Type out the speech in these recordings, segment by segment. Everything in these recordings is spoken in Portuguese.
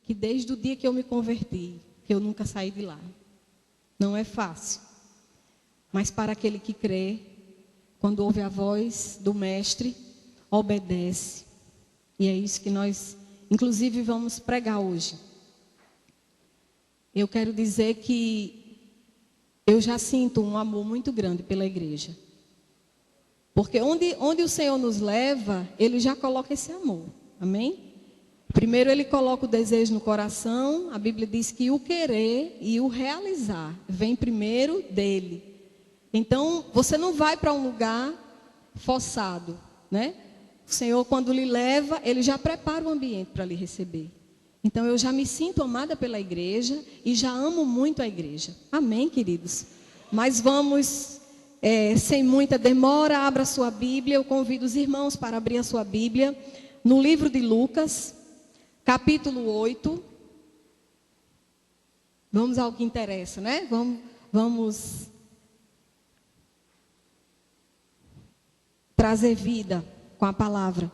Que desde o dia que eu me converti, que eu nunca saí de lá. Não é fácil. Mas para aquele que crê, quando ouve a voz do Mestre, obedece. E é isso que nós, inclusive, vamos pregar hoje. Eu quero dizer que eu já sinto um amor muito grande pela igreja. Porque onde o Senhor nos leva, Ele já coloca esse amor. Amém? Primeiro Ele coloca o desejo no coração. A Bíblia diz que o querer e o realizar vem primeiro dEle. Então, você não vai para um lugar forçado, né? O Senhor, quando lhe leva, Ele já prepara o ambiente para lhe receber. Então, eu já me sinto amada pela igreja e já amo muito a igreja. Amém, queridos? Mas vamos, sem muita demora, abra sua Bíblia. Eu convido os irmãos para abrir a sua Bíblia no livro de Lucas, capítulo 8. Vamos ao que interessa, né? Vamos trazer vida com a palavra.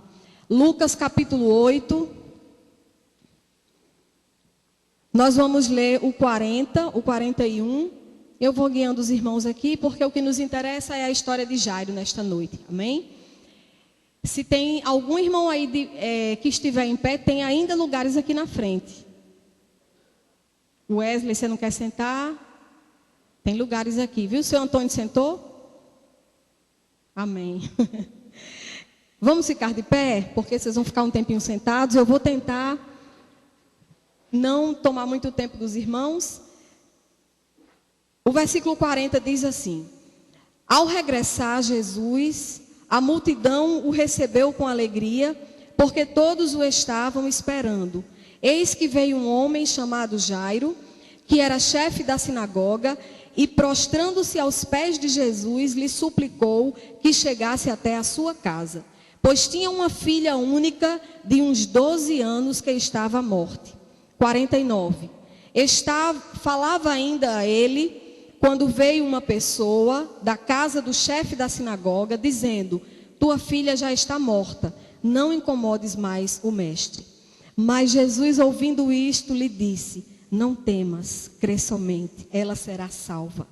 Lucas, capítulo 8. Nós vamos ler o 40, o 41. Eu vou guiando os irmãos aqui, porque o que nos interessa é a história de Jairo nesta noite. Amém? Se tem algum irmão aí que estiver em pé, tem ainda lugares aqui na frente. Wesley, você não quer sentar? Tem lugares aqui, viu? O seu Antônio sentou? Amém. Vamos ficar de pé, porque vocês vão ficar um tempinho sentados. Eu vou tentar não tomar muito tempo dos irmãos. O versículo 40 diz assim: ao regressar Jesus, a multidão o recebeu com alegria, porque todos o estavam esperando. Eis que veio um homem chamado Jairo, que era chefe da sinagoga, e prostrando-se aos pés de Jesus, lhe suplicou que chegasse até a sua casa, pois tinha uma filha única de uns 12 anos que estava à morte. 49. Falava ainda a ele, quando veio uma pessoa da casa do chefe da sinagoga, dizendo: tua filha já está morta, não incomodes mais o mestre. Mas Jesus, ouvindo isto, lhe disse: não temas, crê somente, ela será salva.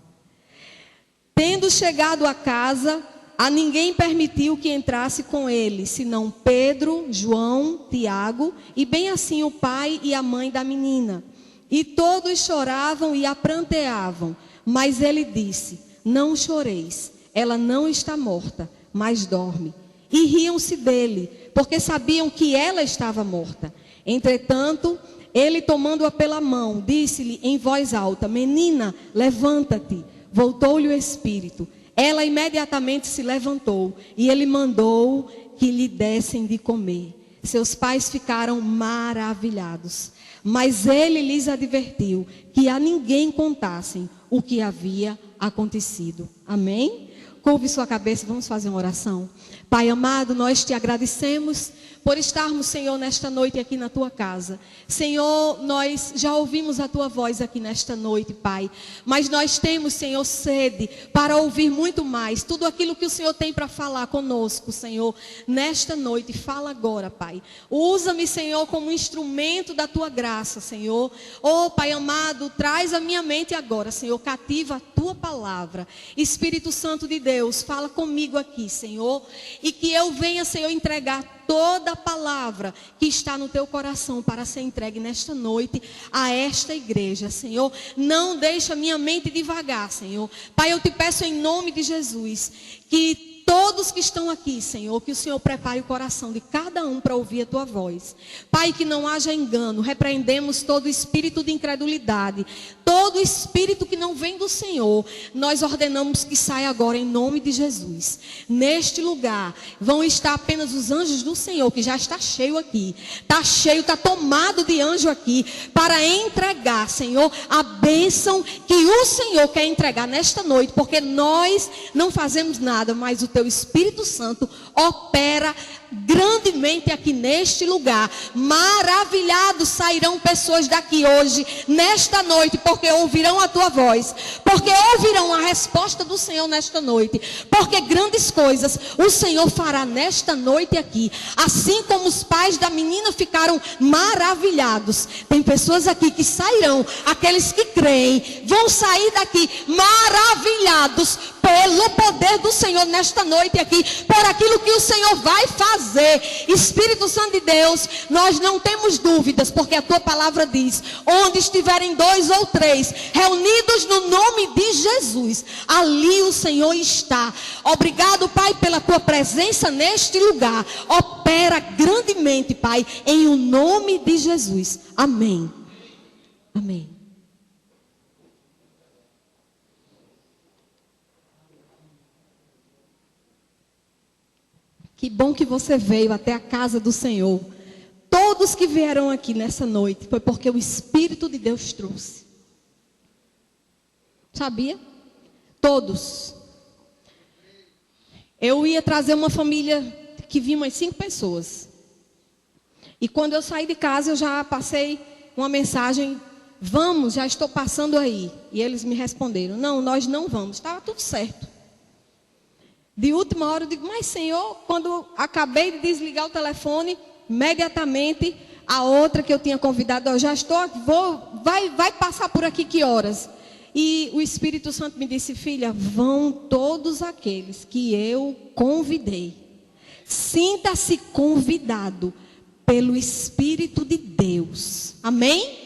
Tendo chegado à casa, a ninguém permitiu que entrasse com ele, senão Pedro, João, Tiago, e bem assim o pai e a mãe da menina. E todos choravam e a pranteavam. Mas ele disse: não choreis, ela não está morta, mas dorme. E riam-se dele, porque sabiam que ela estava morta. Entretanto, ele, tomando-a pela mão, disse-lhe em voz alta: menina, levanta-te. Voltou-lhe o espírito. Ela imediatamente se levantou e ele mandou que lhe dessem de comer. Seus pais ficaram maravilhados, mas ele lhes advertiu que a ninguém contassem o que havia acontecido. Amém? Curve sua cabeça, vamos fazer uma oração. Pai amado, nós te agradecemos por estarmos, Senhor, nesta noite aqui na tua casa. Senhor, nós já ouvimos a tua voz aqui nesta noite, Pai. Mas nós temos, Senhor, sede para ouvir muito mais. Tudo aquilo que o Senhor tem para falar conosco, Senhor, nesta noite. Fala agora, Pai. Usa-me, Senhor, como instrumento da tua graça, Senhor. Oh, Pai amado, traz a minha mente agora, Senhor. Cativa a tua palavra. Espírito Santo de Deus, fala comigo aqui, Senhor. E que eu venha, Senhor, entregar toda a palavra que está no teu coração para ser entregue nesta noite a esta igreja, Senhor. Não deixa minha mente devagar, Senhor. Pai, eu te peço em nome de Jesus que todos que estão aqui, Senhor, que o Senhor prepare o coração de cada um para ouvir a tua voz. Pai, que não haja engano. Repreendemos todo espírito de incredulidade, todo espírito que não vem do Senhor. Nós ordenamos que saia agora em nome de Jesus. Neste lugar vão estar apenas os anjos do Senhor, que já está cheio aqui. Está cheio, está tomado de anjo aqui, para entregar, Senhor, a bênção que o Senhor quer entregar nesta noite. Porque nós não fazemos nada, mas o teu Espírito Santo opera grandemente aqui neste lugar. Maravilhados sairão pessoas daqui hoje, nesta noite, porque ouvirão a tua voz, porque ouvirão a resposta do Senhor nesta noite, porque grandes coisas o Senhor fará nesta noite aqui. Assim como os pais da menina ficaram maravilhados, tem pessoas aqui que sairão, aqueles que creem, vão sair daqui maravilhados pelo poder do Senhor nesta noite aqui, por aquilo que o Senhor vai fazer. Espírito Santo de Deus, nós não temos dúvidas, porque a tua palavra diz: onde estiverem 2 ou 3 reunidos no nome de Jesus, ali o Senhor está. Obrigado, Pai, pela tua presença neste lugar. Opera grandemente, Pai, em o nome de Jesus. Amém. Amém. Que bom que você veio até a casa do Senhor. Todos que vieram aqui nessa noite foi porque o Espírito de Deus trouxe. Sabia? Todos. Eu ia trazer uma família que vinha umas 5 pessoas. E quando eu saí de casa, eu já passei uma mensagem: vamos, já estou passando aí. E eles me responderam: não, nós não vamos. Estava tudo certo. De última hora eu digo: mas Senhor, quando acabei de desligar o telefone, imediatamente a outra que eu tinha convidado: eu já estou, vai passar por aqui que horas? E o Espírito Santo me disse: filha, vão todos aqueles que eu convidei. Sinta-se convidado pelo Espírito de Deus. Amém?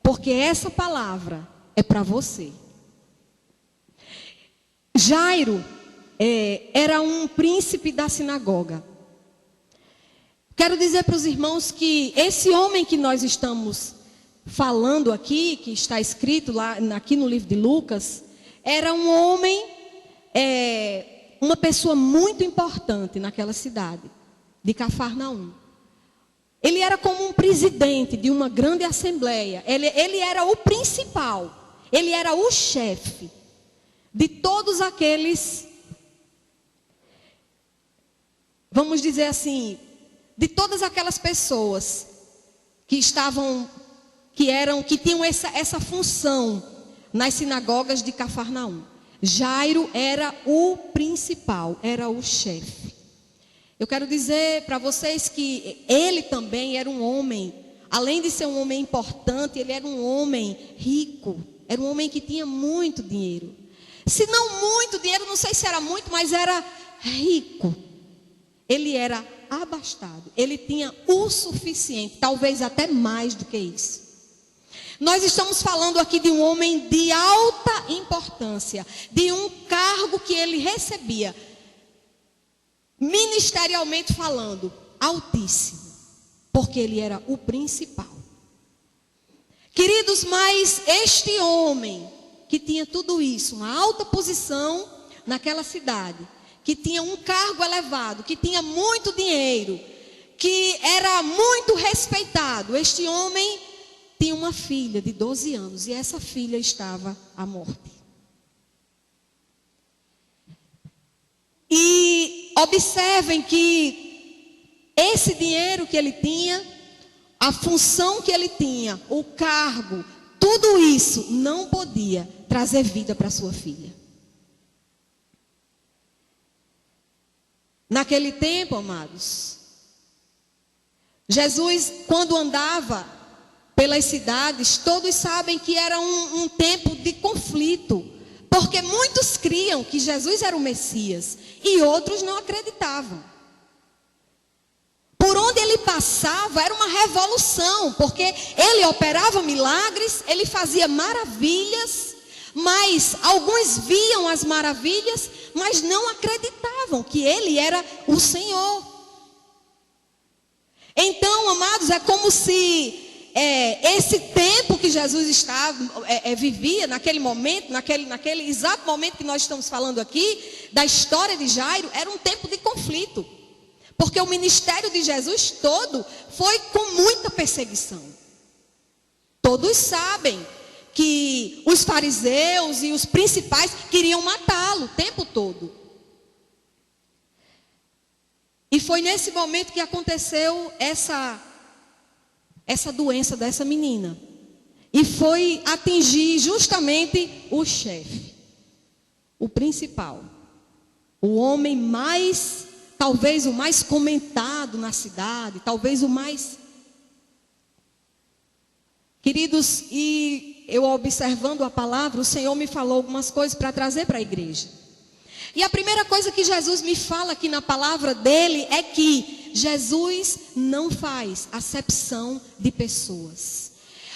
Porque essa palavra é para você. Jairo era um príncipe da sinagoga. Quero dizer para os irmãos que esse homem que nós estamos falando aqui, que está escrito lá aqui no livro de Lucas, era um homem, uma pessoa muito importante naquela cidade de Cafarnaum. Ele era como um presidente de uma grande assembleia. Ele era o principal, ele era o chefe de todos aqueles, vamos dizer assim, de todas aquelas pessoas que tinham essa função nas sinagogas de Cafarnaum. Jairo era o principal, era o chefe. Eu quero dizer para vocês que ele também era um homem, além de ser um homem importante, ele era um homem rico, era um homem que tinha muito dinheiro. Se não muito dinheiro, não sei se era muito, mas era rico. Ele era abastado, ele tinha o suficiente, talvez até mais do que isso. Nós estamos falando aqui de um homem de alta importância, de um cargo que ele recebia, ministerialmente falando, altíssimo, porque ele era o principal. Queridos, mas este homem que tinha tudo isso, uma alta posição naquela cidade, que tinha um cargo elevado, que tinha muito dinheiro, que era muito respeitado, este homem tinha uma filha de 12 anos e essa filha estava à morte. E observem que esse dinheiro que ele tinha, a função que ele tinha, o cargo, tudo isso não podia trazer vida para sua filha. Naquele tempo, amados, Jesus, quando andava pelas cidades, todos sabem que era um tempo de conflito, porque muitos criam que Jesus era o Messias e outros não acreditavam. Por onde ele passava era uma revolução, porque ele operava milagres, ele fazia maravilhas, mas alguns viam as maravilhas, mas não acreditavam que ele era o Senhor. Então, amados, é como se esse tempo que Jesus vivia, naquele momento, naquele exato momento que nós estamos falando aqui, da história de Jairo, era um tempo de conflito. Porque o ministério de Jesus todo foi com muita perseguição. Todos sabem que os fariseus e os principais queriam matá-lo o tempo todo. E foi nesse momento que aconteceu essa doença dessa menina. e foi atingir justamente o chefe, o principal, o homem mais, talvez o mais comentado na cidade, talvez o mais... Queridos, e eu observando a palavra, o Senhor me falou algumas coisas para trazer para a igreja. E a primeira coisa que Jesus me fala aqui na palavra dele é que Jesus não faz acepção de pessoas.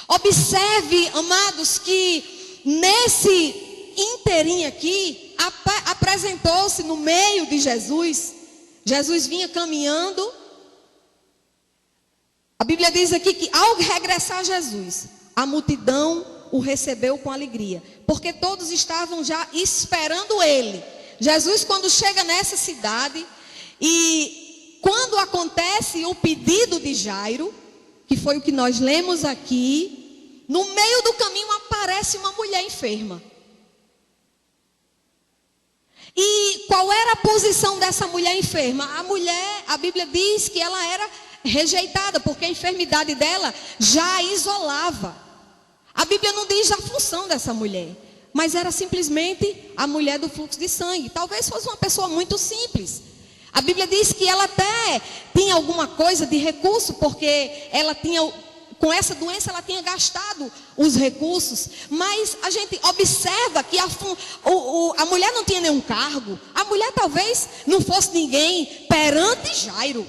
Observe, amados, que nesse inteirinho aqui, apresentou-se no meio de Jesus. Jesus vinha caminhando. A Bíblia diz aqui que ao regressar Jesus, a multidão o recebeu com alegria, porque todos estavam já esperando ele. Jesus, quando chega nessa cidade, e quando acontece o pedido de Jairo, que foi o que nós lemos aqui, no meio do caminho aparece uma mulher enferma. E qual era a posição dessa mulher enferma? A mulher, a Bíblia diz que ela era rejeitada, porque a enfermidade dela já a isolava. A Bíblia não diz a função dessa mulher, mas era simplesmente a mulher do fluxo de sangue. Talvez fosse uma pessoa muito simples. A Bíblia diz que ela até tinha alguma coisa de recurso, porque ela tinha, com essa doença ela tinha gastado os recursos. Mas a gente observa que a mulher não tinha nenhum cargo. A mulher talvez não fosse ninguém perante Jairo.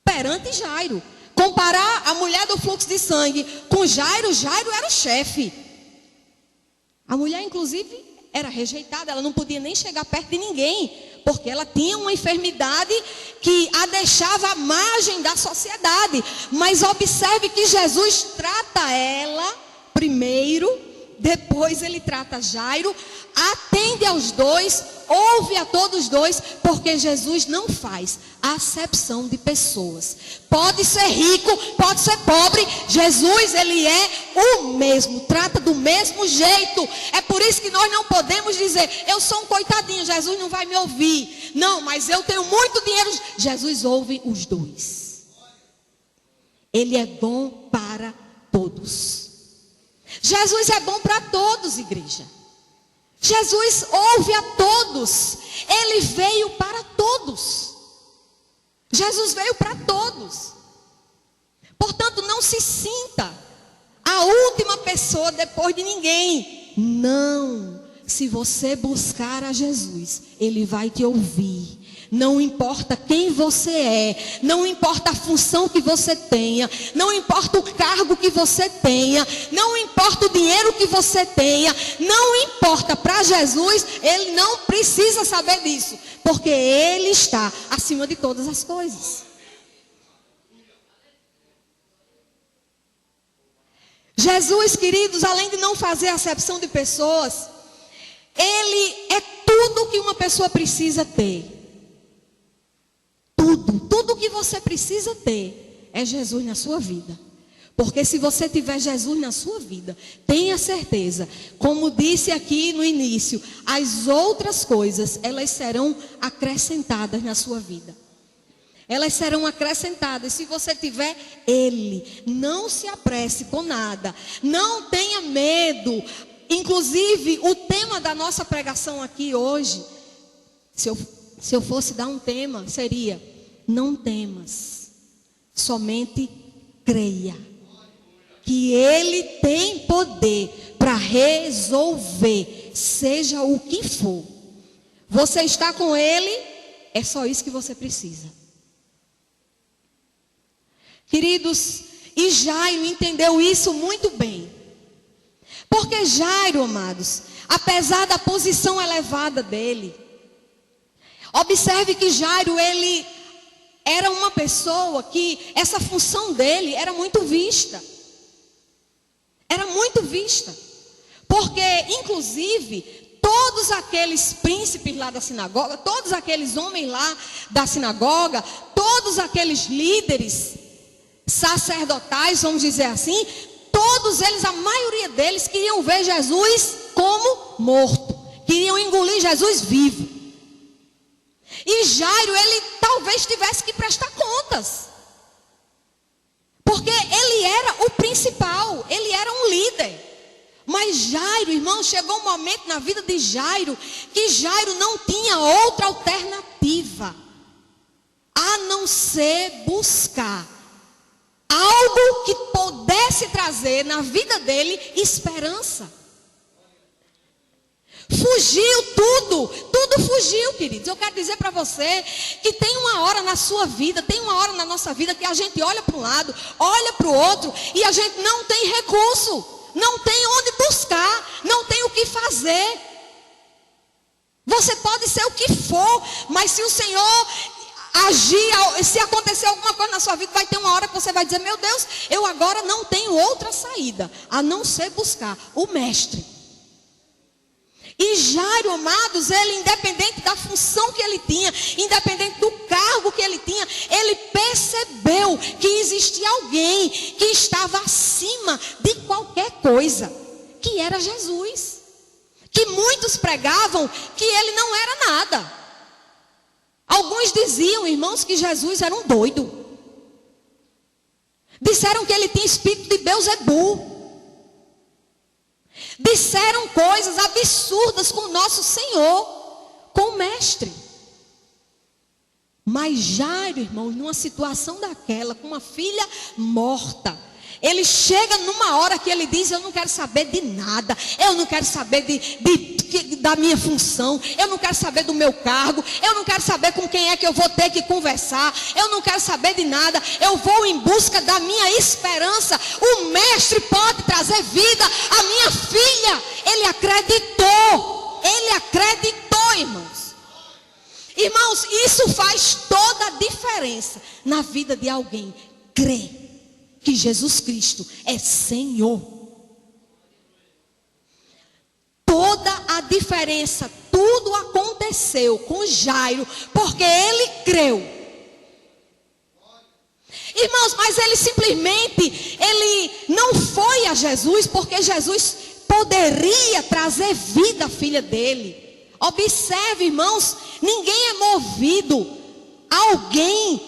Perante Jairo. Comparar a mulher do fluxo de sangue com Jairo, Jairo era o chefe. A mulher, inclusive, era rejeitada, ela não podia nem chegar perto de ninguém, porque ela tinha uma enfermidade que a deixava à margem da sociedade. Mas observe que Jesus trata ela primeiro, depois ele trata Jairo, atende aos dois, ouve a todos dois, porque Jesus não faz acepção de pessoas. Pode ser rico, pode ser pobre, Jesus, ele é o mesmo, trata do mesmo jeito. É por isso que nós não podemos dizer, eu sou um coitadinho, Jesus não vai me ouvir. Não, mas eu tenho muito dinheiro. Jesus ouve os dois. Ele é bom para todos. Jesus é bom para todos, igreja. Jesus ouve a todos. Ele veio para todos. Jesus veio para todos. Portanto, não se sinta a última pessoa depois de ninguém. Não. Se você buscar a Jesus, Ele vai te ouvir. Não importa quem você é, não importa a função que você tenha, não importa o cargo que você tenha, não importa o dinheiro que você tenha, não importa, para Jesus, Ele não precisa saber disso, porque Ele está acima de todas as coisas. Jesus, queridos, além de não fazer acepção de pessoas, Ele é tudo que uma pessoa precisa ter. Tudo que você precisa ter é Jesus na sua vida. Porque se você tiver Jesus na sua vida, tenha certeza, como disse aqui no início, as outras coisas, elas serão acrescentadas na sua vida. Elas serão acrescentadas se você tiver Ele. Não se apresse com nada, não tenha medo. Inclusive, o tema da nossa pregação aqui hoje, se eu fosse dar um tema, seria: não temas, somente creia que Ele tem poder para resolver, seja o que for. Você está com Ele, é só isso que você precisa. Queridos, e Jairo entendeu isso muito bem. Porque Jairo, amados, apesar da posição elevada dele, observe que Jairo, ele era uma pessoa que essa função dele era muito vista. Era muito vista. Porque, inclusive, todos aqueles príncipes lá da sinagoga, todos aqueles homens lá da sinagoga, todos aqueles líderes sacerdotais, vamos dizer assim, todos eles, a maioria deles, queriam ver Jesus como morto. Queriam engolir Jesus vivo. E Jairo, ele talvez tivesse que prestar contas. Porque Ele era o principal, ele era um líder. Mas Jairo, irmão, chegou um momento na vida de Jairo que Jairo não tinha outra alternativa a não ser buscar algo que pudesse trazer na vida dele esperança. Fugiu tudo fugiu, queridos. Eu quero dizer para você que tem uma hora na sua vida, tem uma hora na nossa vida que a gente olha para um lado, olha para o outro e a gente não tem recurso. Não tem onde buscar, não tem o que fazer. Você pode ser o que for, mas se o Senhor agir, se acontecer alguma coisa na sua vida, vai ter uma hora que você vai dizer: meu Deus, eu agora não tenho outra saída, a não ser buscar o Mestre. E Jairo, amados, ele, independente da função que ele tinha, independente do cargo que ele tinha, ele percebeu que existia alguém que estava acima de qualquer coisa, que era Jesus. Que muitos pregavam que ele não era nada. Alguns diziam, irmãos, que Jesus era um doido. Disseram que ele tinha espírito de Beelzebul. Disseram coisas absurdas com o nosso Senhor, com o Mestre. Mas Jairo, irmãos, numa situação daquela, com uma filha morta, ele chega numa hora que ele diz: eu não quero saber de nada, eu não quero saber da minha função, eu não quero saber do meu cargo, eu não quero saber com quem é que eu vou ter que conversar, eu não quero saber de nada, eu vou em busca da minha esperança. O Mestre pode trazer vida à minha filha. Ele acreditou, irmãos. Irmãos, isso faz toda a diferença na vida de alguém. Crê que Jesus Cristo é Senhor. Toda a diferença, tudo aconteceu com Jairo, porque ele creu. Irmãos, mas ele simplesmente, ele não foi a Jesus, porque Jesus poderia trazer vida à filha dele. Observe, irmãos, ninguém é movido a alguém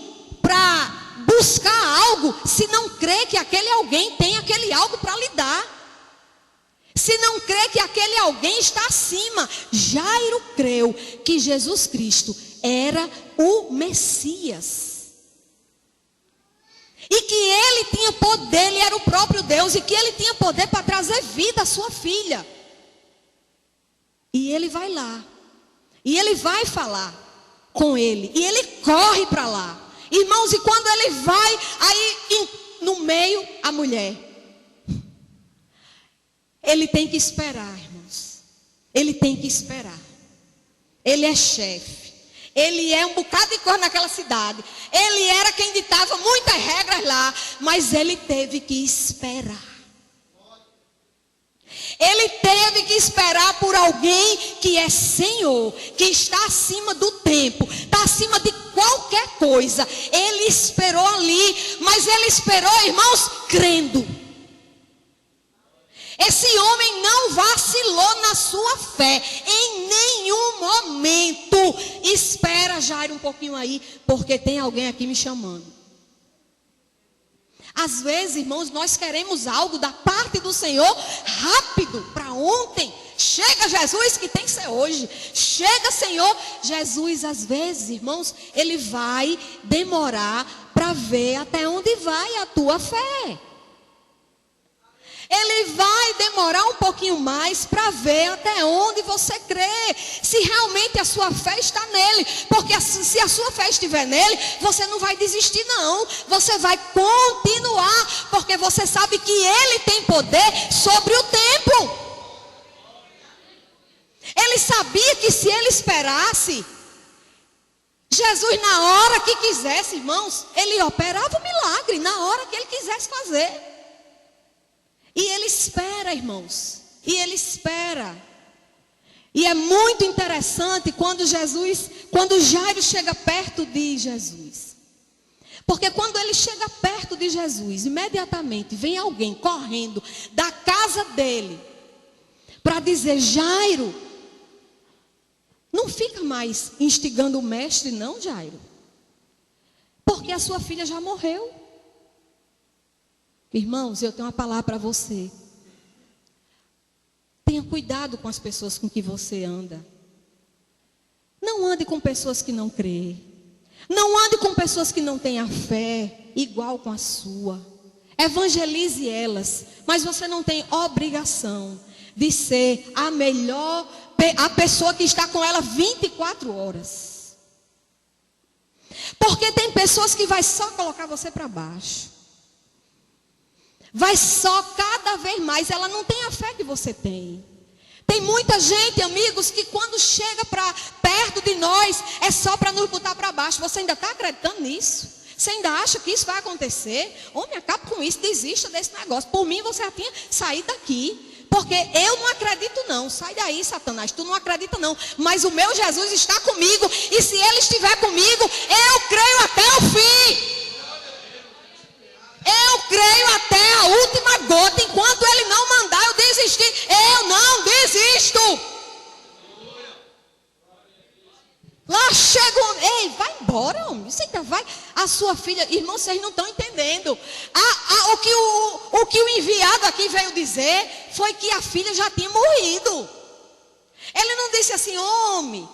para buscar algo se não crê que aquele alguém tem aquele algo para lhe dar. Se não crê que aquele alguém está acima. Jairo creu que Jesus Cristo era o Messias. E que ele tinha poder, ele era o próprio Deus. E que ele tinha poder para trazer vida à sua filha. E ele vai lá. E ele vai falar com ele. E ele corre para lá. Irmãos, e quando ele vai, aí no meio, a mulher. Ele tem que esperar, irmãos. Ele tem que esperar. Ele é chefe. Ele é um bocado de coisa naquela cidade. Ele era quem ditava muitas regras lá. Mas ele teve que esperar. Ele teve que esperar por alguém que é Senhor, que está acima do tempo, está acima de qualquer coisa. Ele esperou ali, mas ele esperou, irmãos, crendo. Esse homem não vacilou na sua fé, em nenhum momento. Espera, Jairo, um pouquinho aí, porque tem alguém aqui me chamando. Às vezes, irmãos, nós queremos algo da parte do Senhor rápido, para ontem. Chega, Jesus, que tem que ser hoje. Chega, Senhor. Jesus, às vezes, irmãos, ele vai demorar para ver até onde vai a tua fé. Ele vai demorar um pouquinho mais para ver até onde você crê. Se realmente a sua fé está nele. Porque se a sua fé estiver nele, você não vai desistir não. Você vai continuar. Porque você sabe que ele tem poder sobre o tempo. Ele sabia que se ele esperasse, Jesus na hora que quisesse, irmãos, ele operava o milagre na hora que ele quisesse fazer. E ele espera, irmãos. E ele espera. E é muito interessante quando Jairo chega perto de Jesus. Porque quando ele chega perto de Jesus, imediatamente vem alguém correndo da casa dele para dizer: Jairo, não fica mais instigando o mestre não, Jairo. Porque a sua filha já morreu. Irmãos, eu tenho uma palavra para você. Tenha cuidado com as pessoas com que você anda. Não ande com pessoas que não creem. Não ande com pessoas que não têm a fé igual com a sua. Evangelize elas, mas você não tem obrigação de ser a pessoa que está com ela 24 horas. Porque tem pessoas que vai só colocar você para baixo. Vai só cada vez mais, ela não tem a fé que você tem. Tem muita gente, amigos, que quando chega para perto de nós, é só para nos botar para baixo. Você ainda está acreditando nisso? Você ainda acha que isso vai acontecer? Homem, acaba com isso, desista desse negócio. Por mim, você já tinha saído daqui. Porque eu não acredito não. Sai daí, Satanás, tu não acredita não. Mas o meu Jesus está comigo. E se ele estiver comigo, eu creio até o fim. Eu creio até a última gota. Enquanto ele não mandar eu desistir, eu não desisto. Lá chega o homem. Ei, vai embora, homem. Você ainda vai. A sua filha, irmão, vocês não estão entendendo. O que o enviado aqui veio dizer foi que a filha já tinha morrido. Ele não disse assim, homem,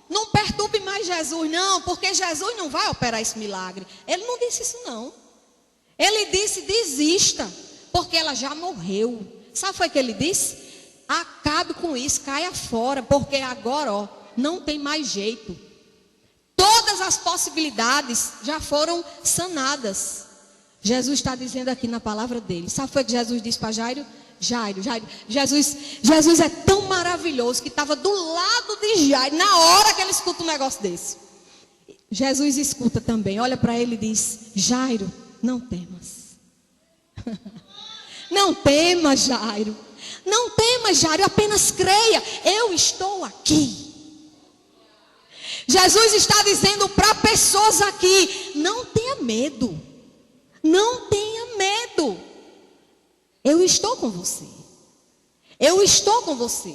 não perturbe mais Jesus, não, porque Jesus não vai operar esse milagre. Ele não disse isso, não. Ele disse, desista, porque ela já morreu. Sabe o que ele disse? Acabe com isso, caia fora, porque agora, ó, não tem mais jeito. Todas as possibilidades já foram sanadas. Jesus está dizendo aqui na palavra dele. Sabe o que Jesus disse para Jairo? Jairo, Jesus é tão maravilhoso que estava do lado de Jairo, na hora que ele escuta um negócio desse. Jesus escuta também, olha para ele e diz, Jairo, não temas. Não temas, Jairo. Não temas, Jairo, apenas creia. Eu estou aqui. Jesus está dizendo para pessoas aqui, não tenha medo. Não tenha medo. Eu estou com você. Eu estou com você.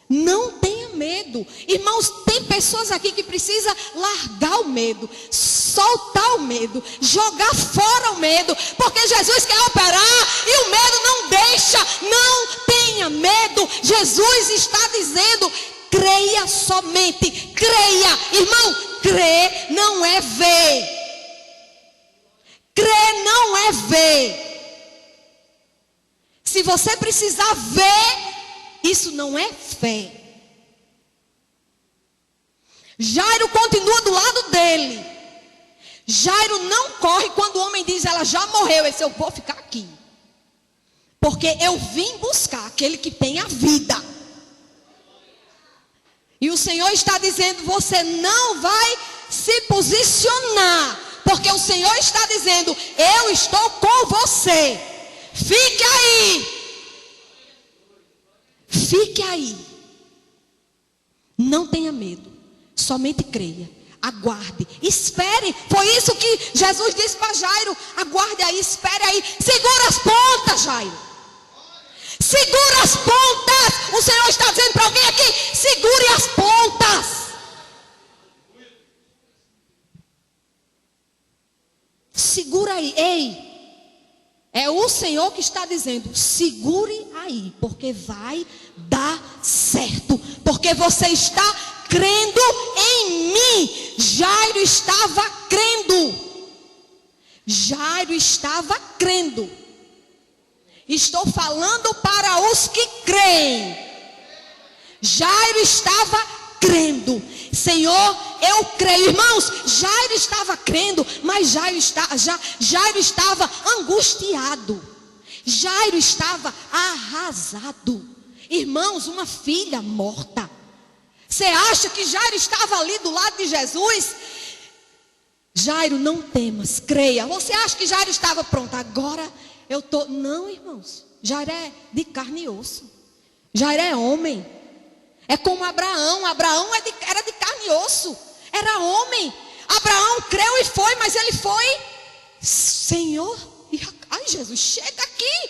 Não tenha medo. Irmãos, tem pessoas aqui que precisam largar o medo, soltar o medo, jogar fora o medo, porque Jesus quer operar e o medo não deixa. Não tenha medo. Jesus está dizendo, creia somente, creia. Irmão, crer não é ver. Crer não é ver. Se você precisar ver, isso não é fé. Jairo continua do lado dele. Jairo não corre quando o homem diz, ela já morreu. Ele diz, eu vou ficar aqui, porque eu vim buscar aquele que tem a vida. E o Senhor está dizendo, você não vai se posicionar, porque o Senhor está dizendo, eu estou com você. Fique aí. Fique aí. Não tenha medo. Somente creia. Aguarde. Espere. Foi isso que Jesus disse para Jairo. Aguarde aí, espere aí. Segura as pontas, Jairo. Segura as pontas. O Senhor está dizendo para alguém aqui, segure as pontas. Segura aí. Ei. É o Senhor que está dizendo, segure aí, porque vai dar certo. Porque você está crendo em mim. Jairo estava crendo. Jairo estava crendo. Estou falando para os que creem. Jairo estava crendo. Senhor, eu creio. Irmãos, Jairo estava crendo, mas Jairo estava angustiado. Jairo estava arrasado. Irmãos, uma filha morta. Você acha que Jairo estava ali do lado de Jesus? Jairo, não temas, creia. Você acha que Jairo estava pronto? Agora eu estou... Não, irmãos. Jairo é de carne e osso. Jairo é homem. É como Abraão. Abraão era de carne e osso. Era homem. Abraão creu e foi, mas ele foi... Senhor, ai Jesus, chega aqui.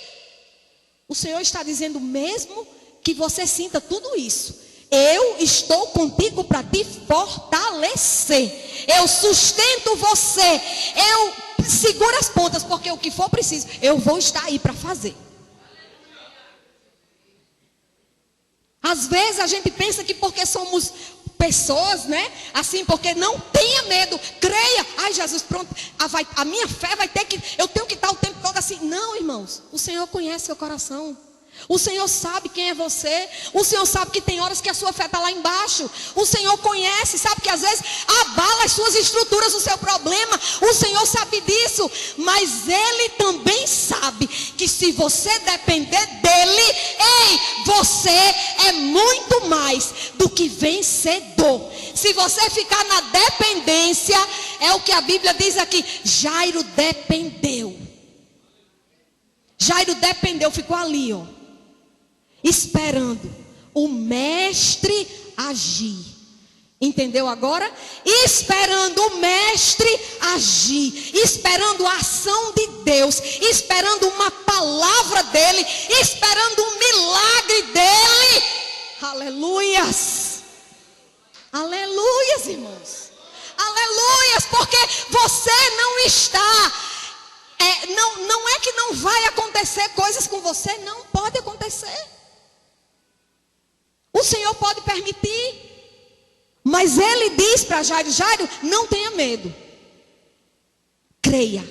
O Senhor está dizendo, mesmo que você sinta tudo isso, eu estou contigo para te fortalecer. Eu sustento você. Eu segura as pontas, porque o que for preciso, eu vou estar aí para fazer. Às vezes a gente pensa que porque somos pessoas, né? Assim, porque não tenha medo, creia. Ai, Jesus, pronto, a minha fé vai ter que, eu tenho que estar o tempo todo assim. Não, irmãos, o Senhor conhece seu coração. O Senhor sabe quem é você. O Senhor sabe que tem horas que a sua fé está lá embaixo. O Senhor conhece, sabe que às vezes abala as suas estruturas, o seu problema. O Senhor sabe disso. Mas Ele também sabe que se você depender dEle, ei, você é muito mais do que vencedor. Se você ficar na dependência, é o que a Bíblia diz aqui. Jairo dependeu. Jairo dependeu, ficou ali, ó, esperando o mestre agir. Entendeu agora? Esperando o mestre agir, esperando a ação de Deus, esperando uma palavra dele, esperando um milagre dele. Aleluias. Aleluias, irmãos. Aleluias, porque você não está... não é que não vai acontecer coisas com você, não pode acontecer. O Senhor pode permitir. Mas Ele diz para Jairo, Jairo, não tenha medo. Creia.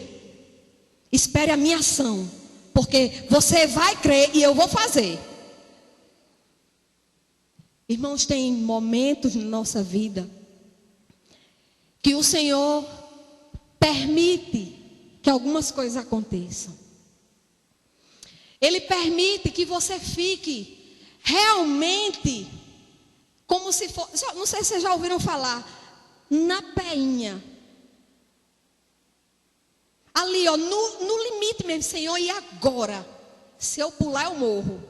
Espere a minha ação. Porque você vai crer e eu vou fazer. Irmãos, tem momentos na nossa vida que o Senhor permite que algumas coisas aconteçam. Ele permite que você fique realmente como se fosse, não sei se vocês já ouviram falar, na peinha. Ali, ó, no limite mesmo, Senhor, e agora? Se eu pular, eu morro.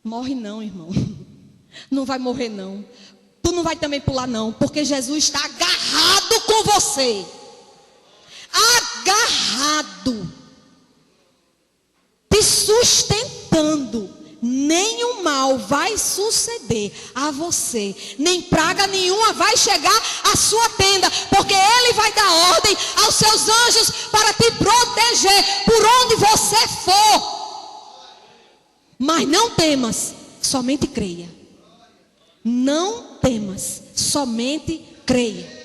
Morre não, irmão. Não vai morrer não. Tu não vai também pular não, porque Jesus está agarrado com você. Agarrado, te sustentando. Nenhum mal vai suceder a você, nem praga nenhuma vai chegar à sua tenda, porque Ele vai dar ordem aos seus anjos para te proteger por onde você for. Mas não temas, somente creia. Não temas, somente creia.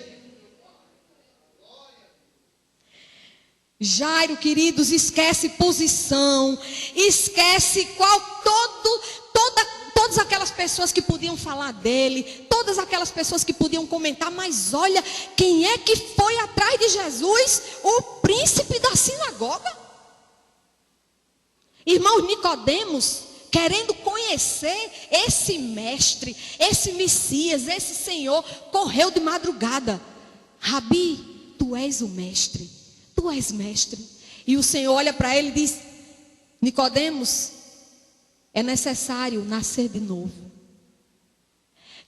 Jairo, queridos, esquece posição, esquece todas aquelas pessoas que podiam falar dele, todas aquelas pessoas que podiam comentar, mas olha, quem é que foi atrás de Jesus? O príncipe da sinagoga. Irmãos, Nicodemos, querendo conhecer esse mestre, esse Messias, esse Senhor, correu de madrugada. Rabi, tu és o mestre. Tu és mestre. E o Senhor olha para ele e diz, Nicodemos, é necessário nascer de novo.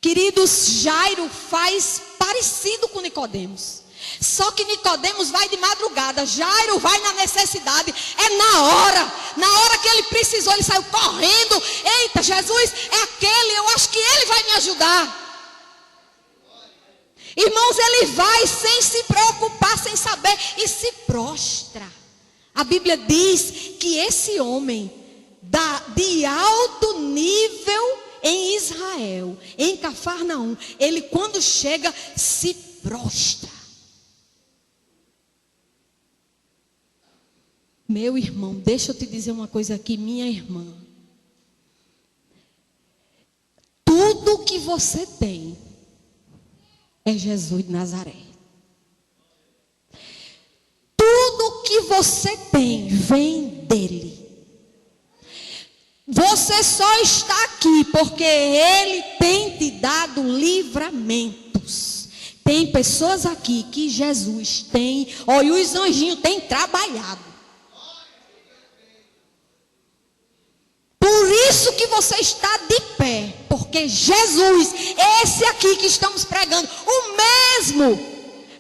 Queridos, Jairo faz parecido com Nicodemos. Só que Nicodemos vai de madrugada, Jairo vai na necessidade. É na hora que ele precisou, ele saiu correndo. Eita, Jesus é aquele, eu acho que ele vai me ajudar. Irmãos, ele vai sem se preocupar, sem saber, e se prostra. A Bíblia diz que esse homem de alto nível em Israel, em Cafarnaum, ele quando chega se prostra. Meu irmão, deixa eu te dizer uma coisa aqui, minha irmã. Tudo que você tem é Jesus de Nazaré. Tudo que você tem vem dele. Você só está aqui porque Ele tem te dado livramentos. Tem pessoas aqui que Jesus tem, e os anjinhos têm trabalhado. Por isso que você está de pé, porque Jesus, esse aqui que estamos pregando, o mesmo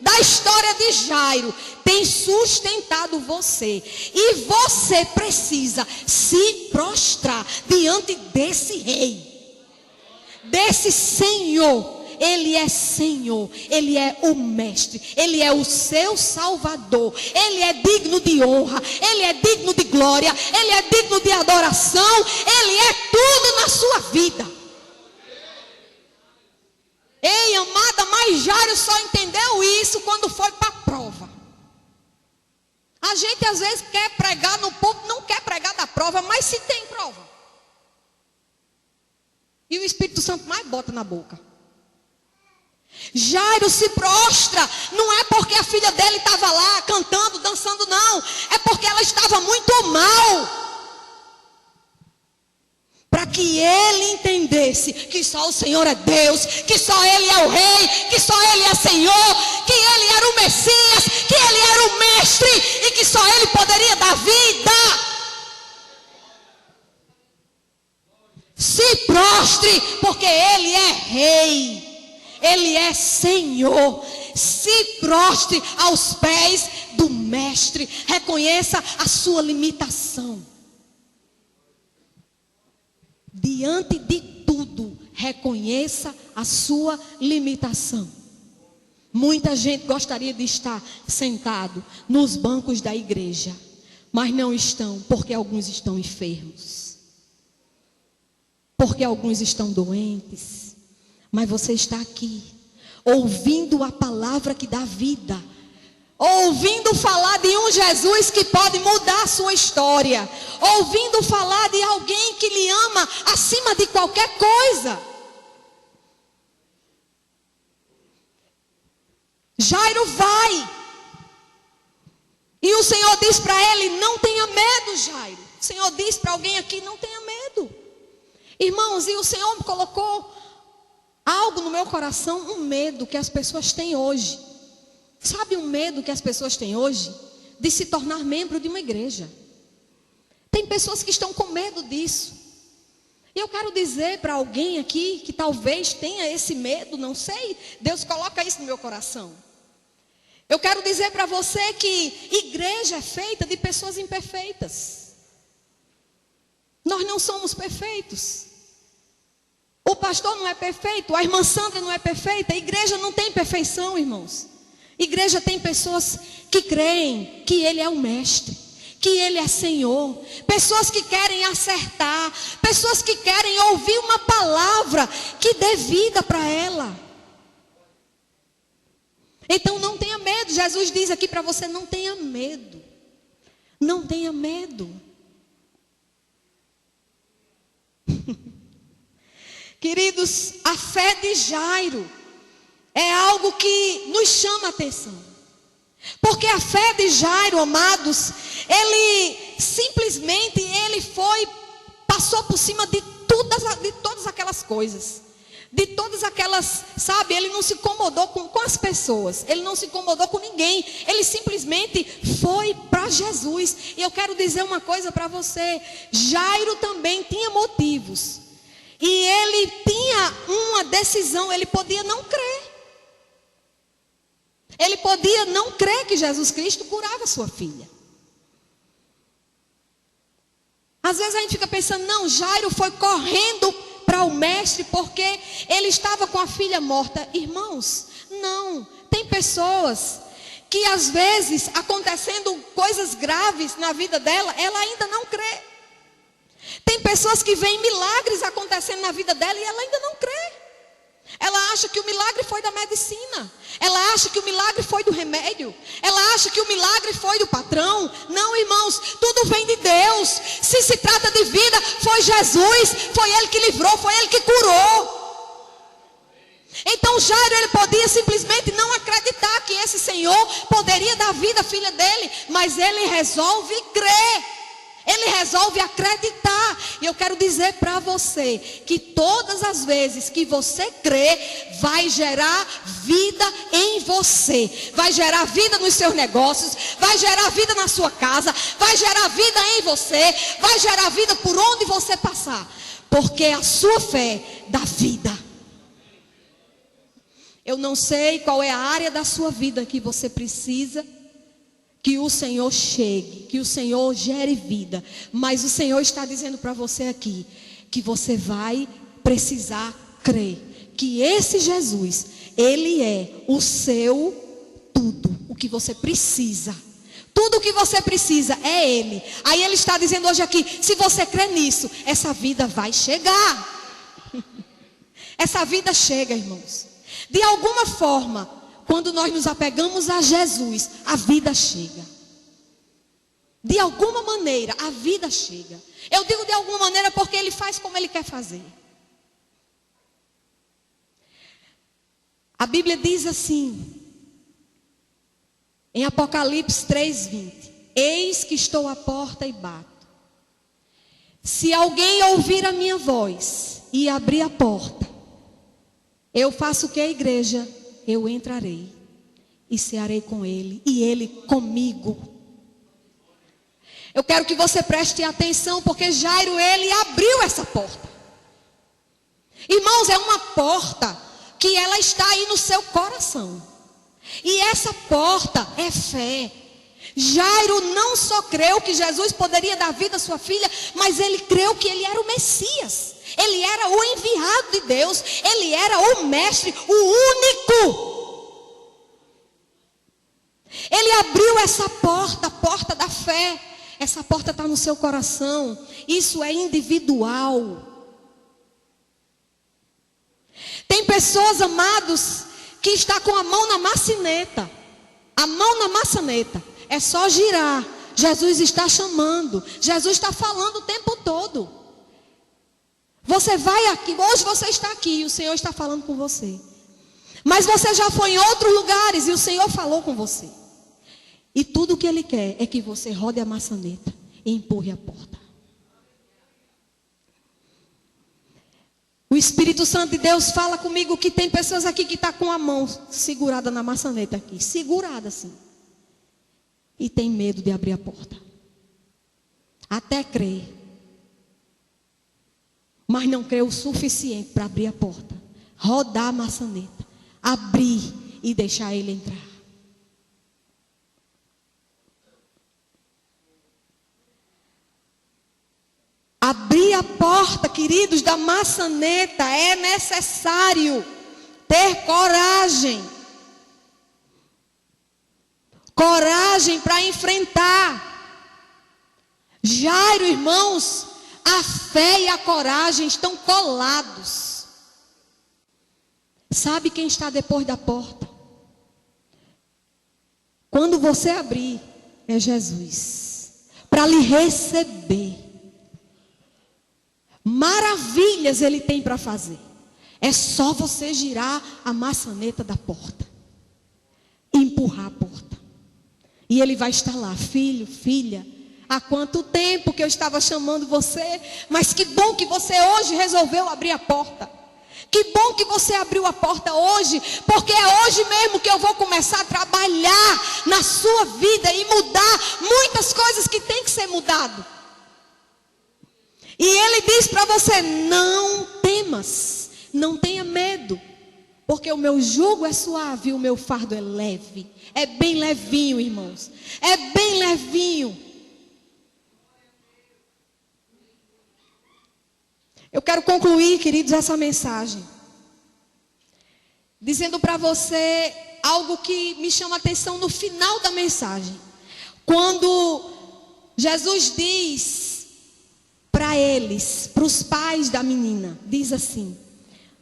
da história de Jairo, tem sustentado você. E você precisa se prostrar diante desse rei, desse Senhor Ele é Senhor, Ele é o Mestre, Ele é o seu Salvador, Ele é digno de honra, Ele é digno de glória, Ele é digno de adoração, Ele é tudo na sua vida. Ei, amada, mas Jairo só entendeu isso quando foi para a prova. A gente às vezes quer pregar no púlpito, não quer pregar da prova, mas se tem prova. E o Espírito Santo mais bota na boca. Jairo se prostra, não é porque a filha dele estava lá cantando, dançando, não. É porque ela estava muito mal. Para que ele entendesse que só o Senhor é Deus, que só Ele é o Rei, que só Ele é Senhor, que Ele era o Messias, que Ele era o Mestre e que só Ele poderia dar vida. Se prostre, porque Ele é Rei, Ele é Senhor. Se prostre aos pés do Mestre, reconheça a sua limitação. Diante de tudo, reconheça a sua limitação. Muita gente gostaria de estar sentado nos bancos da igreja, mas não estão, porque alguns estão enfermos, porque alguns estão doentes. Mas você está aqui, ouvindo a palavra que dá vida, ouvindo falar de um Jesus que pode mudar a sua história, ouvindo falar de alguém que lhe ama acima de qualquer coisa. Jairo vai, e o Senhor diz para ele: não tenha medo, Jairo. O Senhor diz para alguém aqui: não tenha medo. Irmãos, e o Senhor me colocou algo no meu coração, um medo que as pessoas têm hoje. Sabe um medo que as pessoas têm hoje? De se tornar membro de uma igreja. Tem pessoas que estão com medo disso. E eu quero dizer para alguém aqui que talvez tenha esse medo, não sei, Deus coloca isso no meu coração. Eu quero dizer para você que igreja é feita de pessoas imperfeitas. Nós não somos perfeitos. O pastor não é perfeito, a irmã Sandra não é perfeita, a igreja não tem perfeição, irmãos. Igreja tem pessoas que creem que Ele é o Mestre, que Ele é Senhor. Pessoas que querem acertar, pessoas que querem ouvir uma palavra que dê vida para ela. Então não tenha medo. Jesus diz aqui para você: não tenha medo. Não tenha medo. Queridos, a fé de Jairo é algo que nos chama a atenção. Porque a fé de Jairo, amados, ele simplesmente passou por cima de todas aquelas coisas. De todas aquelas, sabe, ele não se incomodou com as pessoas. Ele não se incomodou com ninguém. Ele simplesmente foi para Jesus. E eu quero dizer uma coisa para você. Jairo também tinha motivos. E ele tinha uma decisão. Ele podia não crer. Ele podia não crer que Jesus Cristo curava sua filha. Às vezes a gente fica pensando: não, Jairo foi correndo para o mestre porque ele estava com a filha morta. Irmãos, não. Tem pessoas que às vezes, acontecendo coisas graves na vida dela, ela ainda não crê. Tem pessoas que veem milagres acontecendo na vida dela e ela ainda não crê. Ela acha que o milagre foi da medicina. Ela acha que o milagre foi do remédio. Ela acha que o milagre foi do patrão. Não, irmãos, tudo vem de Deus. Se trata de vida, foi Jesus. Foi Ele que livrou, foi Ele que curou. Então Jairo, ele podia simplesmente não acreditar que esse Senhor poderia dar vida à filha dele. Mas ele resolve crer. Ele resolve acreditar. E eu quero dizer para você que todas as vezes que você crê, vai gerar vida em você. Vai gerar vida nos seus negócios. Vai gerar vida na sua casa. Vai gerar vida em você. Vai gerar vida por onde você passar. Porque a sua fé dá vida. Eu não sei qual é a área da sua vida que você precisa que o Senhor chegue, que o Senhor gere vida. Mas o Senhor está dizendo para você aqui que você vai precisar crê que esse Jesus, ele é o seu tudo, o que você precisa. Tudo o que você precisa é ele. Aí ele está dizendo hoje aqui, se você crê nisso, essa vida vai chegar. Essa vida chega, irmãos. De alguma forma, quando nós nos apegamos a Jesus, a vida chega. De alguma maneira, a vida chega. Eu digo de alguma maneira porque ele faz como ele quer fazer. A Bíblia diz assim, em Apocalipse 3:20: eis que estou à porta e bato. Se alguém ouvir a minha voz e abrir a porta, eu faço o que, a igreja? Eu entrarei e cearei com ele e ele comigo. Eu quero que você preste atenção, porque Jairo, ele abriu essa porta. Irmãos, é uma porta que ela está aí no seu coração. E essa porta é fé. Jairo não só creu que Jesus poderia dar vida à sua filha, mas ele creu que ele era o Messias. Ele era o enviado de Deus. Ele era o mestre, o único. Ele abriu essa porta, a porta da fé. Essa porta está no seu coração. Isso é individual. Tem pessoas, amados, que está com a mão na maçaneta. A mão na maçaneta. É só girar. Jesus está chamando. Jesus está falando o tempo todo. Você vai aqui. Hoje você está aqui e o Senhor está falando com você. Mas você já foi em outros lugares e o Senhor falou com você. E tudo o que Ele quer é que você rode a maçaneta e empurre a porta. O Espírito Santo de Deus fala comigo que tem pessoas aqui que estão com a mão segurada na maçaneta aqui. Segurada assim. E tem medo de abrir a porta. Até crê. Mas não crê o suficiente para abrir a porta. Rodar a maçaneta. Abrir e deixar Ele entrar. Abrir a porta, queridos, da maçaneta é necessário ter coragem. Coragem para enfrentar. Jairo, irmãos, a fé e a coragem estão colados. Sabe quem está depois da porta? Quando você abrir, é Jesus. Para lhe receber. Maravilhas Ele tem para fazer. É só você girar a maçaneta da porta. Empurrar a porta. E Ele vai estar lá. Filho, filha, há quanto tempo que eu estava chamando você, mas que bom que você hoje resolveu abrir a porta. Que bom que você abriu a porta hoje, porque é hoje mesmo que eu vou começar a trabalhar na sua vida e mudar muitas coisas que tem que ser mudado. E Ele diz para você, não temas, não tenha medo, porque o meu jugo é suave e o meu fardo é leve. É bem levinho, irmãos, é bem levinho. Eu quero concluir, queridos, essa mensagem, dizendo para você algo que me chama a atenção no final da mensagem. Quando Jesus diz para eles, para os pais da menina, diz assim: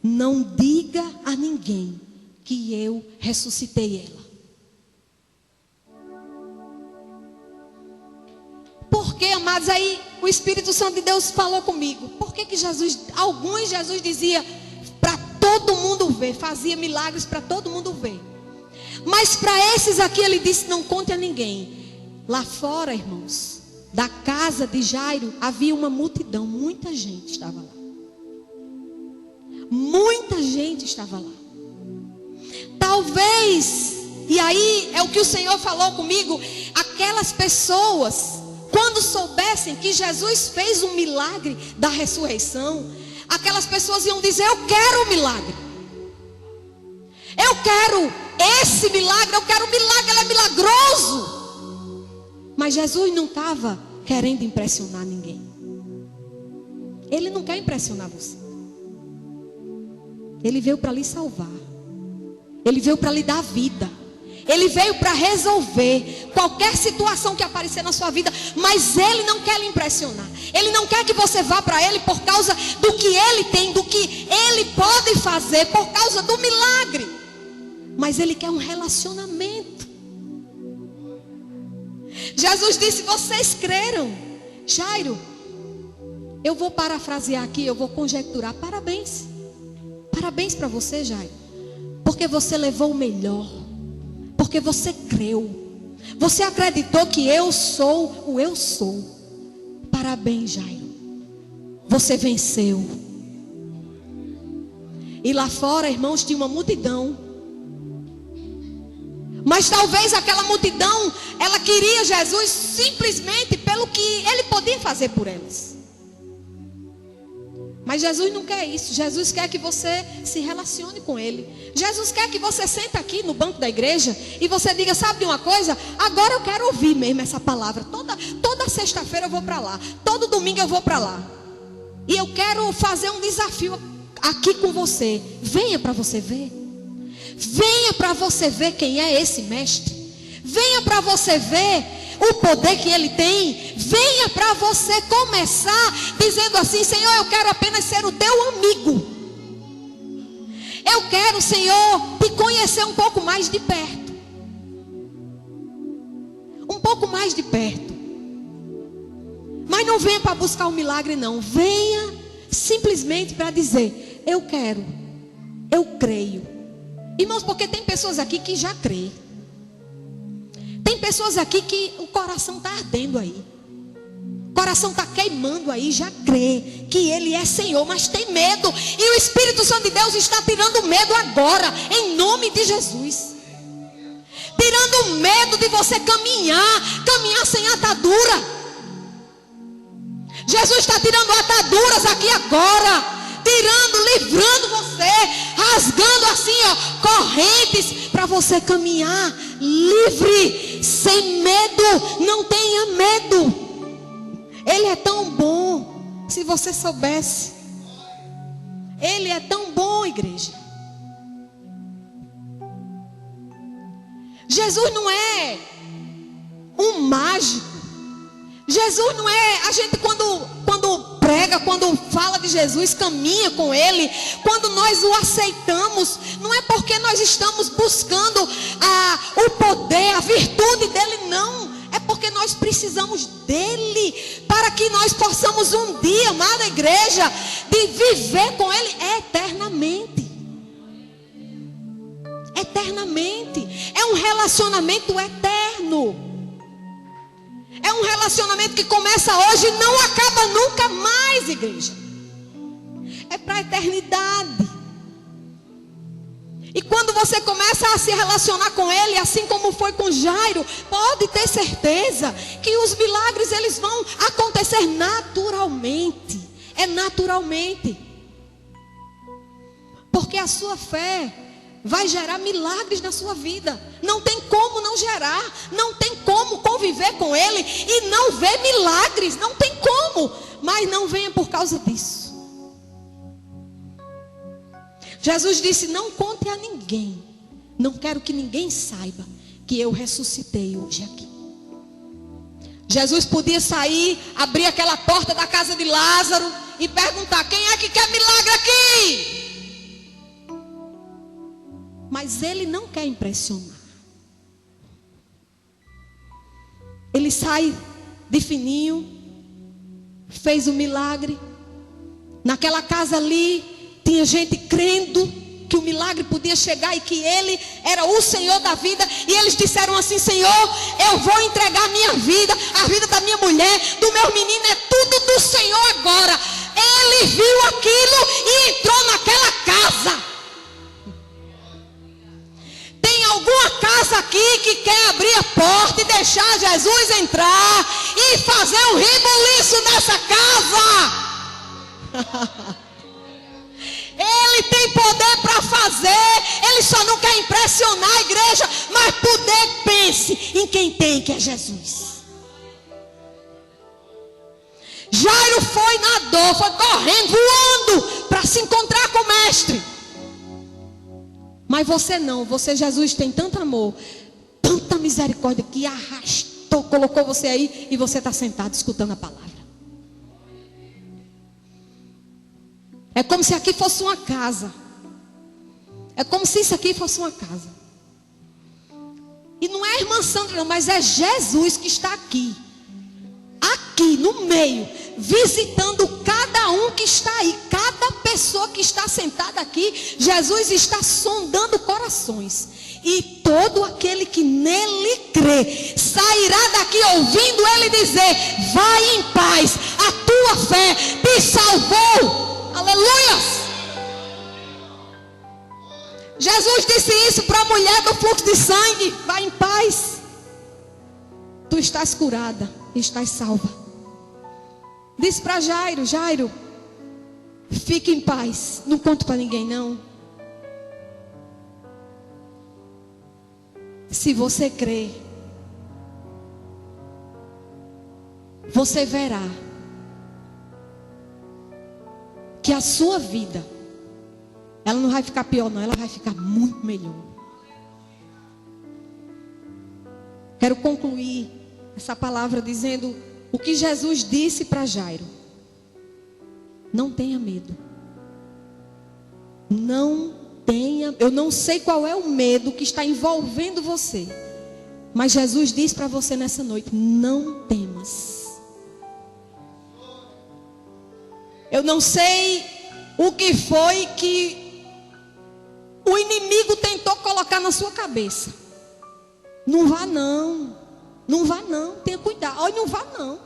não diga a ninguém que eu ressuscitei ela. Porque, amados, aí o Espírito Santo de Deus falou comigo. Por que Jesus dizia para todo mundo ver, fazia milagres para todo mundo ver. Mas para esses aqui ele disse, não conte a ninguém. Lá fora, irmãos, da casa de Jairo havia uma multidão, muita gente estava lá. Muita gente estava lá. Talvez, e aí é o que o Senhor falou comigo, aquelas pessoas, quando soubessem que Jesus fez um milagre da ressurreição, aquelas pessoas iam dizer, eu quero o milagre. Eu quero esse milagre, eu quero o milagre, ele é milagroso. Mas Jesus não estava querendo impressionar ninguém. Ele não quer impressionar você. Ele veio para lhe salvar. Ele veio para lhe dar vida. Ele veio para resolver qualquer situação que aparecer na sua vida. Mas Ele não quer lhe impressionar. Ele não quer que você vá para Ele por causa do que Ele tem, do que Ele pode fazer, por causa do milagre. Mas Ele quer um relacionamento. Jesus disse: vocês creram. Jairo, eu vou parafrasear aqui, eu vou conjecturar. Parabéns. Parabéns para você, Jairo. Porque você levou o melhor. Porque você creu. Você acreditou que eu sou o eu sou. Parabéns, Jairo. Você venceu. E lá fora, irmãos, tinha uma multidão. Mas talvez aquela multidão, ela queria Jesus simplesmente pelo que Ele podia fazer por elas. Mas Jesus não quer isso. Jesus quer que você se relacione com Ele. Jesus quer que você sente aqui no banco da igreja e você diga: sabe de uma coisa? Agora eu quero ouvir mesmo essa palavra. Toda sexta-feira eu vou para lá. Todo domingo eu vou para lá. E eu quero fazer um desafio aqui com você. Venha para você ver. Venha para você ver quem é esse mestre. Venha para você ver o poder que Ele tem. Venha para você começar dizendo assim: Senhor, eu quero apenas ser o teu amigo. Eu quero, Senhor, te conhecer um pouco mais de perto. Um pouco mais de perto. Mas não venha para buscar um milagre, não. Venha simplesmente para dizer: eu quero, eu creio. Irmãos, porque tem pessoas aqui que já creem. Tem pessoas aqui que o coração está ardendo aí. O coração está queimando aí, já crê que Ele é Senhor, mas tem medo. E o Espírito Santo de Deus está tirando medo agora, em nome de Jesus. Tirando o medo de você caminhar sem atadura. Jesus está tirando ataduras aqui agora. Livrando você, rasgando assim, ó, correntes, para você caminhar livre, sem medo. Não tenha medo. Ele é tão bom. Se você soubesse, Ele é tão bom, igreja. Jesus não é um mágico. Jesus não é, a gente quando prega, quando fala de Jesus, caminha com Ele, quando nós o aceitamos, não é porque nós estamos buscando o poder, a virtude dEle, não. É porque nós precisamos dEle, para que nós possamos um dia, amada igreja, de viver com Ele eternamente. Eternamente. É um relacionamento eterno. É um relacionamento que começa hoje e não acaba nunca mais, igreja. É para a eternidade. E quando você começa a se relacionar com Ele, assim como foi com Jairo, pode ter certeza que os milagres, eles vão acontecer naturalmente. É naturalmente. Porque a sua fé vai gerar milagres na sua vida. Não tem como não gerar. Não tem como conviver com Ele e não ver milagres. Não tem como. Mas não venha por causa disso. Jesus disse: não conte a ninguém. Não quero que ninguém saiba que eu ressuscitei hoje aqui. Jesus podia sair, abrir aquela porta da casa de Lázaro e perguntar: quem é que quer milagre aqui? Mas Ele não quer impressionar. Ele sai de fininho, fez o milagre. Naquela casa ali, tinha gente crendo que o milagre podia chegar e que Ele era o Senhor da vida. E eles disseram assim: Senhor, eu vou entregar a minha vida, a vida da minha mulher, do meu menino, é tudo do Senhor agora. Ele viu aquilo e entrou naquela casa. Tem alguma casa aqui que quer abrir a porta e deixar Jesus entrar e fazer um rebuliço nessa casa? Ele tem poder para fazer. Ele só não quer impressionar a igreja, mas poder, pense em quem tem, que é Jesus. Jairo foi na dor, foi correndo, voando para se encontrar com o mestre. Mas você não, Jesus tem tanto amor, tanta misericórdia que arrastou, colocou você aí e você está sentado escutando a palavra. É como se aqui fosse uma casa. É como se isso aqui fosse uma casa. E não é a irmã Sandra não, mas é Jesus que está aqui. Aqui no meio, visitando cada um que está aí, cada pessoa que está sentada aqui. Jesus está sondando corações. E todo aquele que nele crê sairá daqui ouvindo ele dizer: vai em paz, a tua fé te salvou. Aleluia! Jesus disse isso para a mulher do fluxo de sangue: vai em paz, tu estás curada, estás salva. Disse para Jairo: Jairo, fique em paz, não conto para ninguém não. Se você crer, você verá que a sua vida, ela não vai ficar pior não, ela vai ficar muito melhor. Quero concluir essa palavra dizendo o que Jesus disse para Jairo: não tenha medo. Não tenha, eu não sei qual é o medo que está envolvendo você, mas Jesus disse para você nessa noite: não temas. Eu não sei o que foi que o inimigo tentou colocar na sua cabeça. Não vá não. Não vá não. Tenha cuidado. Olha, não vá não.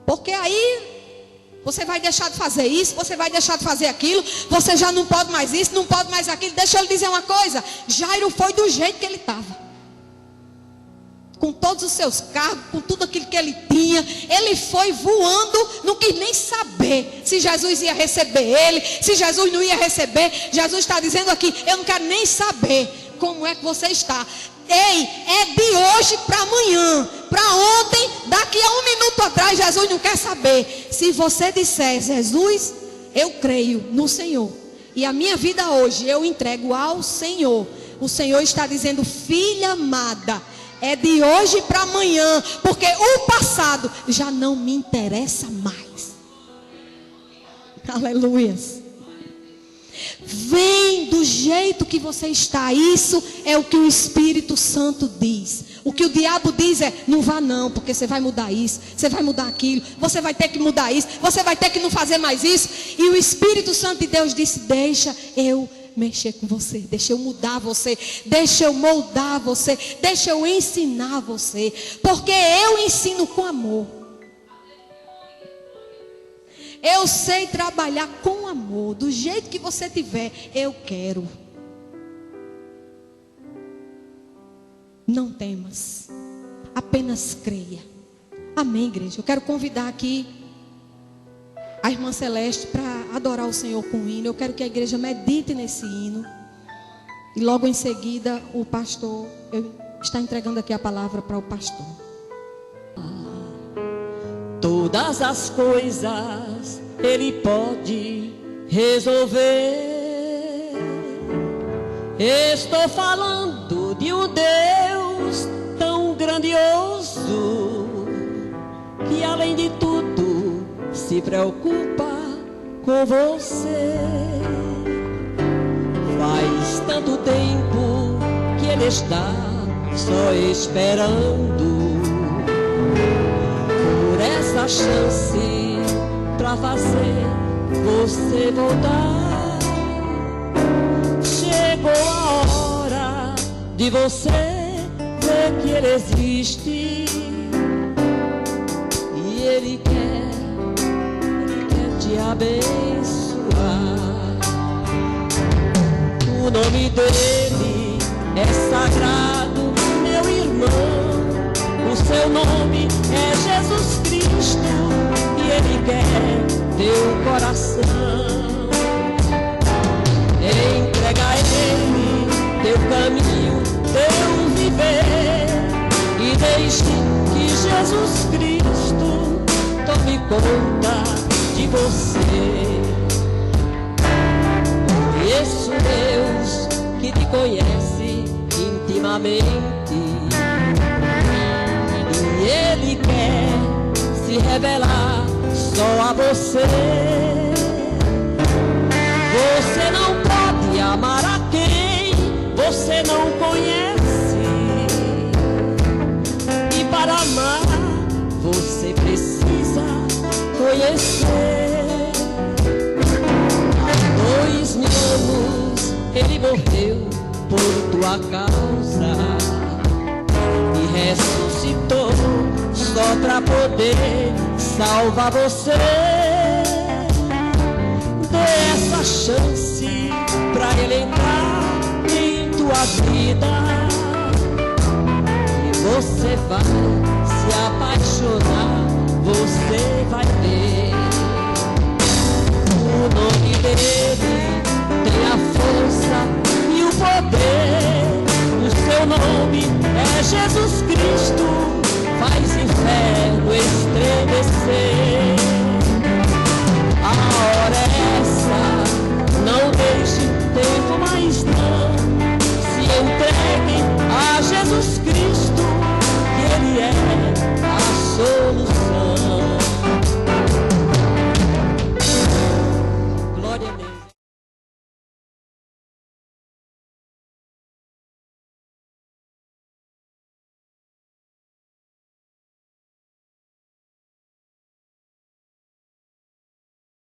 Porque aí você vai deixar de fazer isso, você vai deixar de fazer aquilo, você já não pode mais isso, não pode mais aquilo. Deixa eu lhe dizer uma coisa: Jairo foi do jeito que ele estava. Com todos os seus cargos, com tudo aquilo que ele tinha, ele foi voando, não quis nem saber se Jesus ia receber ele, se Jesus não ia receber. Jesus está dizendo aqui: eu não quero nem saber como é que você está. Ei, é de hoje para amanhã, para ontem, daqui a um minuto atrás. Jesus não quer saber. Se você disser: Jesus, eu creio no Senhor, e a minha vida hoje eu entrego ao Senhor, o Senhor está dizendo: filha amada, é de hoje para amanhã, porque o passado já não me interessa mais. Aleluias. Vem do jeito que você está. Isso é o que o Espírito Santo diz. O que o diabo diz é: não vá não, porque você vai mudar isso, você vai mudar aquilo, você vai ter que mudar isso, você vai ter que não fazer mais isso. E o Espírito Santo de Deus disse: deixa eu mexer com você, deixa eu mudar você, deixa eu moldar você, deixa eu ensinar você, porque eu ensino com amor. Eu sei trabalhar com amor, do jeito que você tiver, eu quero. Não temas, apenas creia. Amém, igreja? Eu quero convidar aqui a irmã Celeste para adorar o Senhor com o hino. Eu quero que a igreja medite nesse hino. E logo em seguida o pastor está entregando aqui a palavra para o pastor. Todas as coisas Ele pode resolver. Estou falando de um Deus tão grandioso, que além de tudo se preocupa com você. Faz tanto tempo que Ele está só esperando por essa chance pra fazer você voltar. Chegou a hora de você ver que Ele existe, e Ele quer te abençoar. O nome dele é sagrado, meu irmão. O seu nome é Jesus Cristo, e Ele quer teu coração. Entrega a Ele teu caminho, teu viver, e deixe que Jesus Cristo tome conta de você. conheço Deus que te conhece intimamente, e Ele quer se revelar só a você. Você não pode amar a quem você não conhece, e para amar você precisa conhecer. Há 2000 anos Ele morreu por tua causa e ressuscitou só pra poder salvar você. Dê essa chance pra Ele entrar em tua vida, e você vai se apaixonar, você vai